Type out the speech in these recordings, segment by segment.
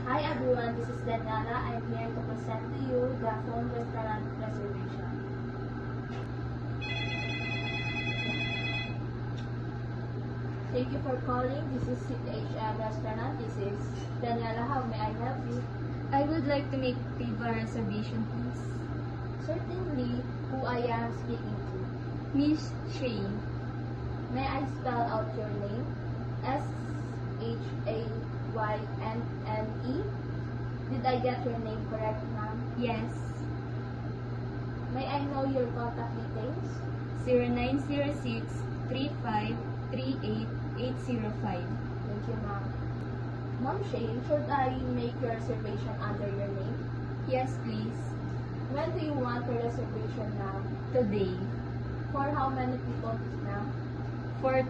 Hi everyone, this is Daniela. I'm here to present to you the phone restaurant reservation. Thank you for calling. This is CHM Restaurant. This is Daniela. How may I help you? I would like to make table reservation, please. Certainly, who I am speaking to. Miss Shane. May I spell out your name? Shaynne. Did I get your name correct, ma'am? Yes. May I know your contact details? 0906-3538-805. Thank you, ma'am. Ma'am Shane, should I make your reservation under your name? Yes, please. When do you want your reservation, ma'am? Today. For how many people, ma'am? For 2.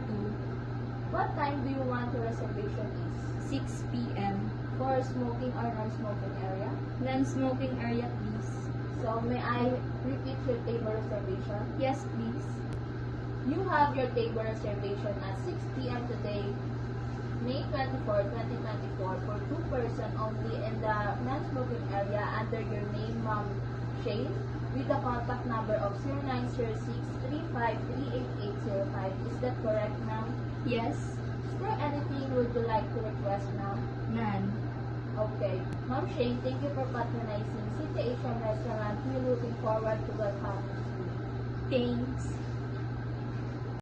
What time do you want your reservation is? 6 p.m. For smoking or non-smoking area? Non-smoking area, please. So, may I repeat your table reservation? Yes, please. You have your table reservation at 6 p.m. today, May 24, 2024, for 2 person only in the non-smoking area under your name, Ma'am Shane, with the contact number of 0906-3538-805. Is that correct, ma'am? Yes. Is there anything would you like to request, ma'am? None. Okay. Ma'am Shane, thank you for patronizing City Asian Restaurant. We're looking forward to welcoming you. Thanks.